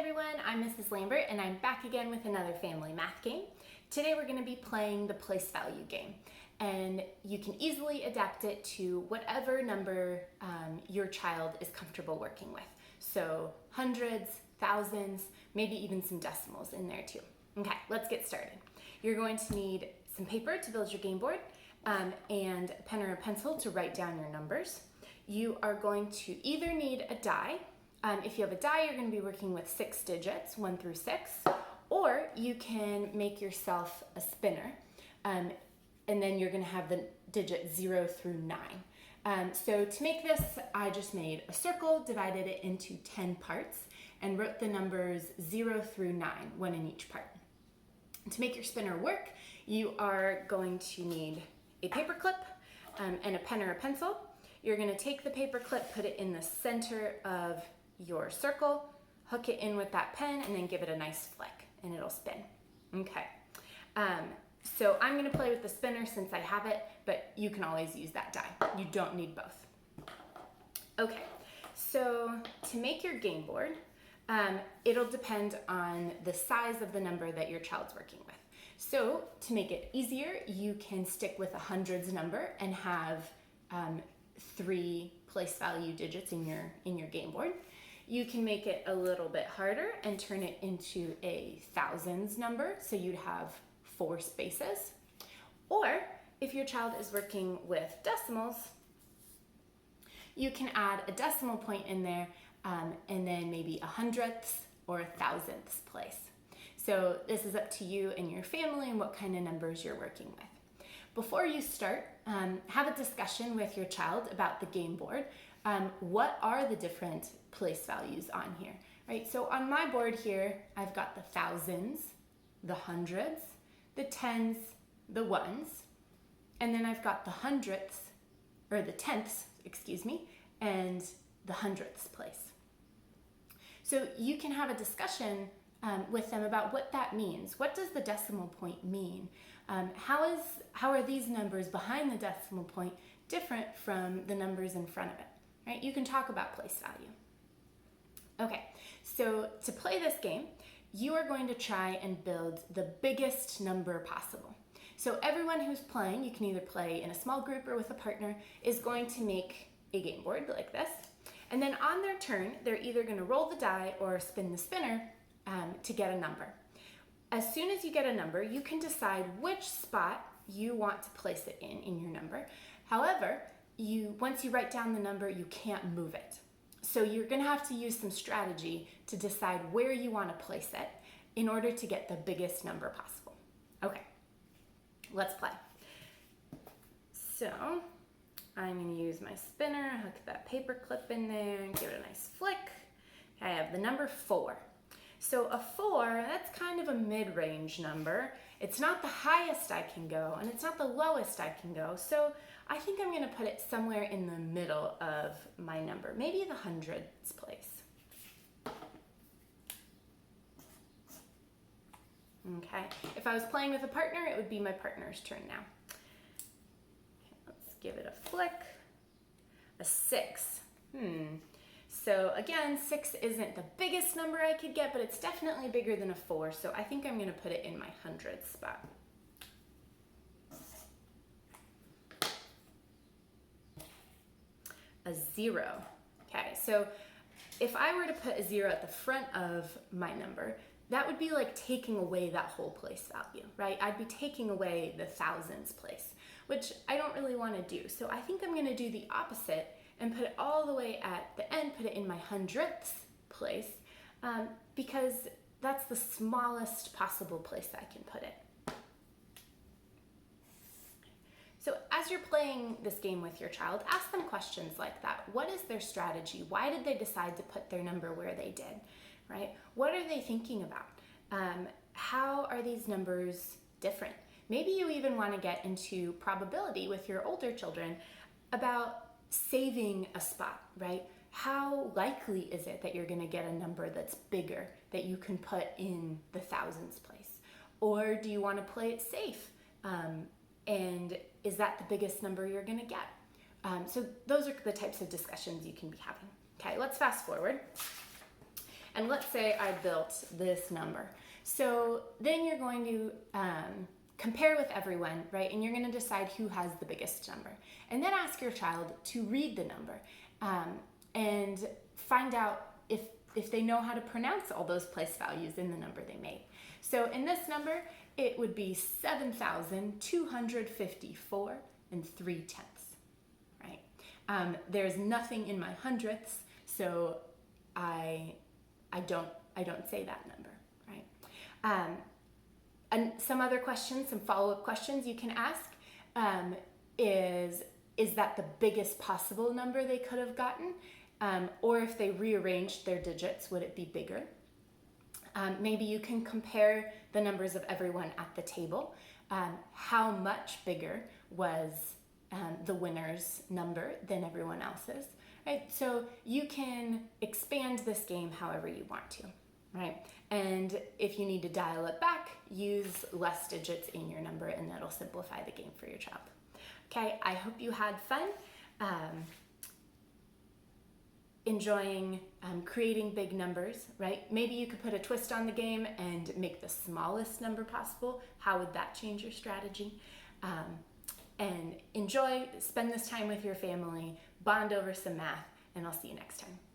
everyone, I'm Mrs. Lambert and I'm back again with another family math game. Today we're going to be playing the place value game, and you can easily adapt it to whatever number your child is comfortable working with. So hundreds, thousands, maybe even some decimals in there too. Okay, let's get started. You're going to need some paper to build your game board and a pen or a pencil to write down your numbers. You are going to either need a die. If you have a die, you're going to be working with 6 digits, 1 through 6, or you can make yourself a spinner, and then you're going to have the digit 0 through 9. So to make this, I just made a circle, divided it into 10 parts, and wrote the numbers 0 through 9, one in each part. To make your spinner work, you are going to need a paper clip and a pen or a pencil. You're going to take the paper clip, put it in the center of your circle, hook it in with that pen, and then give it a nice flick and it'll spin. Okay, so I'm going to play with the spinner since I have it, but you can always use that die. You don't need both. Okay, so to make your game board, it'll depend on the size of the number that your child's working with. So to make it easier, you can stick with a hundreds number and have 3 place value digits in your game board. You can make it a little bit harder and turn it into a thousands number, so you'd have 4 spaces. Or if your child is working with decimals, you can add a decimal point in there and then maybe a hundredths or a thousandths place. So this is up to you and your family and what kind of numbers you're working with. Before you start, have a discussion with your child about the game board. What are the different place values on here, right? So on my board here, I've got the thousands, the hundreds, the tens, the ones, and then I've got the hundredths, or the tenths, excuse me, and the hundredths place. So you can have a discussion with them about what that means. What does the decimal point mean? How are these numbers behind the decimal point different from the numbers in front of it? Right? You can talk about place value. Okay, so to play this game, you are going to try and build the biggest number possible. So everyone who's playing, you can either play in a small group or with a partner, is going to make a game board like this. And then on their turn, they're either going to roll the die or spin the spinner to get a number. As soon as you get a number, you can decide which spot you want to place it in your number. However, once you write down the number, you can't move it. So you're going to have to use some strategy to decide where you want to place it in order to get the biggest number possible. Okay, let's play. So I'm going to use my spinner, hook that paper clip in there, and give it a nice flick. I have the number 4. So a 4, that's kind of a mid-range number. It's not the highest I can go, and it's not the lowest I can go. So I think I'm going to put it somewhere in the middle of my number, maybe the hundredths place. Okay, if I was playing with a partner, it would be my partner's turn now. Okay, let's give it a flick. A 6. So again, 6 isn't the biggest number I could get, but it's definitely bigger than a 4, so I think I'm going to put it in my hundredths spot. A 0. Okay, so if I were to put a 0 at the front of my number, that would be like taking away that whole place value, right? I'd be taking away the thousands place, which I don't really want to do. So I think I'm going to do the opposite and put it all the way at the end, put it in my hundredths place, because that's the smallest possible place I can put it. So as you're playing this game with your child, ask them questions like that. What is their strategy? Why did they decide to put their number where they did, right? What are they thinking about? How are these numbers different? Maybe you even want to get into probability with your older children about saving a spot, right? How likely is it that you're going to get a number that's bigger that you can put in the thousands place? Or do you want to play it safe? And is that the biggest number you're going to get? So those are the types of discussions you can be having. Okay, let's fast forward. And let's say I built this number. So then you're going to compare with everyone, right? And you're going to decide who has the biggest number. And then ask your child to read the number and find out if they know how to pronounce all those place values in the number they made. So in this number, it would be 7,254 and 3/10, right? There's nothing in my hundredths, so I don't say that number, right? And some other questions, some follow-up questions you can ask is that the biggest possible number they could have gotten? Or if they rearranged their digits, would it be bigger? Maybe you can compare the numbers of everyone at the table. How much bigger was the winner's number than everyone else's, right? So you can expand this game however you want to, right? And if you need to dial it back, use less digits in your number, and that'll simplify the game for your child. Okay, I hope you had fun. Enjoying creating big numbers, right? Maybe you could put a twist on the game and make the smallest number possible. How would that change your strategy? And enjoy, spend this time with your family, bond over some math, and I'll see you next time.